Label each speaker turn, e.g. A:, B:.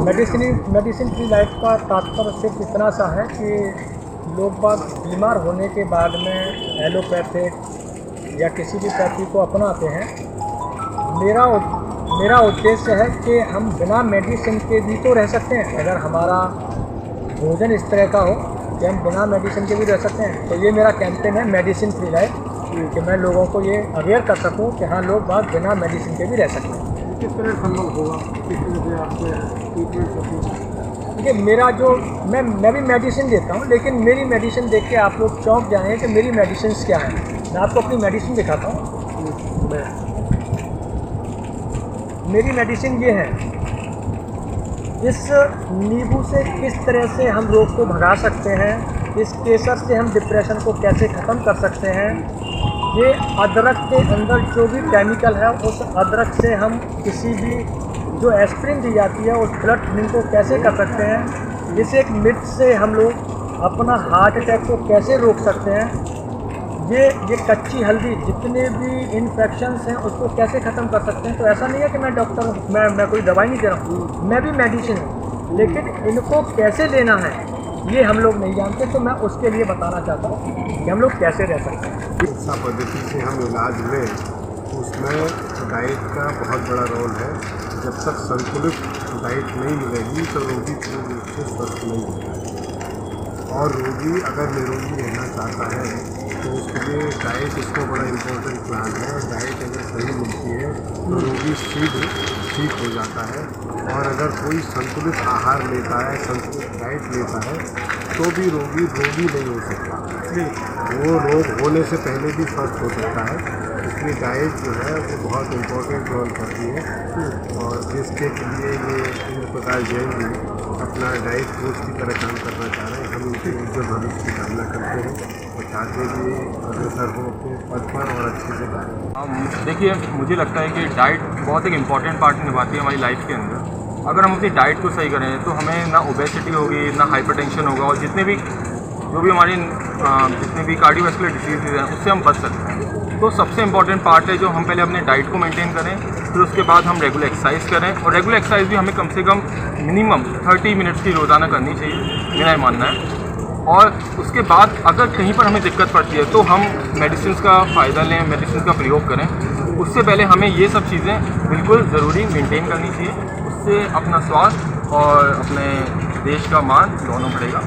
A: Medicine free life का तात्पर्य सिर्फ इतना सा है कि लोग बाग बीमार होने के बाद में एलोपैथिक या किसी भी पैथी को अपनाते हैं। मेरा उद्देश्य है कि हम बिना मेडिसिन के भी तो रह सकते हैं। अगर हमारा भोजन इस तरह का हो कि हम बिना मेडिसिन के भी रह सकते हैं, तो ये मेरा कैंपेन है मेडिसिन फ्री लाइफ, कि मैं लोगों को ये अवेयर कर सकूं कि हाँ, लोग बाग बिना मेडिसिन के भी रह सकते हैं।
B: किस तरह संभव होगा, किस तरह से आपसे ट्रीटमेंट होती?
A: देखिए, मेरा जो मैं भी मेडिसिन देता हूँ, लेकिन मेरी मेडिसिन देख के आप लोग चौंक जाएंगे कि मेरी मेडिसिन क्या है। मैं आपको अपनी मेडिसिन दिखाता हूँ। मेरी मेडिसिन ये है, इस नींबू से किस तरह से हम रोग को भगा सकते हैं, इस केसर से हम डिप्रेशन को कैसे ख़त्म कर सकते हैं, ये अदरक के अंदर जो भी केमिकल है उस अदरक से हम किसी भी जो एस्प्रिन दी जाती है उस ब्लड थिनिंग को कैसे कर सकते हैं, जिस एक मिर्च से हम लोग अपना हार्ट अटैक को कैसे रोक सकते हैं, ये कच्ची हल्दी जितने भी इन्फेक्शंस हैं उसको कैसे ख़त्म कर सकते हैं। तो ऐसा नहीं है कि मैं डॉक्टर हूँ, मैं कोई दवाई नहीं दे रहा हूँ, मैं भी मेडिसिन हूँ, लेकिन इनको कैसे लेना है ये हम लोग नहीं जानते। तो मैं उसके लिए बताना चाहता हूँ कि हम लोग कैसे रह सकते हैं।
B: चिकित्सा पद्धति से हम इलाज लें, उसमें डाइट का बहुत बड़ा रोल है। जब तक संतुलित डाइट नहीं मिलेगी तो रोगी पूर्ण रूप से स्वस्थ नहीं होता है। और रोगी अगर निरोगी रहना चाहता है तो उसके लिए डाइट इसका बड़ा इम्पोर्टेंट प्लान है। डाइट अगर सही मिलती है तो रोगी शीघ्र ठीक हो जाता है। और अगर कोई संतुलित आहार लेता है, संतुलित डाइट लेता है, तो भी रोगी नहीं हो सकता। इसलिए वो रोग होने से पहले भी स्वस्थ हो सकता है। इसलिए डाइट जो है वो बहुत इम्पोर्टेंट रोल करती है। और जिसके लिए ये इंद्र प्रकाश जैन जी अपना डाइट कोच की तरह काम करना चाह रहे हैं, हम उनके उज्जवल भविष्य की कामना करते हैं और चाहते भी अग्रसर हो अपने पद पर और अच्छे से कार्य।
C: देखिए, मुझे लगता है कि डाइट बहुत एक इम्पॉर्टेंट पार्ट निभाती है हमारी लाइफ के अंदर। अगर हम अपनी डाइट को सही करें तो हमें ना ओबेसिटी होगी, ना हाइपरटेंशन होगा, और जितने भी कार्डियोवैस्कुलर डिसीज़ हैं उससे हम बच सकते हैं। तो सबसे इम्पॉर्टेंट पार्ट है जो हम पहले अपने डाइट को मेंटेन करें, फिर उसके बाद हम रेगुलर एक्सरसाइज करें। और रेगुलर एक्सरसाइज भी हमें कम से कम मिनिमम 30 मिनट्स की रोज़ाना करनी चाहिए, मेरा ये मानना है। और उसके बाद अगर कहीं पर हमें दिक्कत पड़ती है तो हम मेडिसिन का फ़ायदा लें, मेडिसिन का प्रयोग करें। उससे पहले हमें ये सब चीज़ें बिल्कुल ज़रूरी मेंटेन करनी चाहिए। उससे अपना स्वास्थ्य और अपने देश का मान दोनों बढ़ेगा।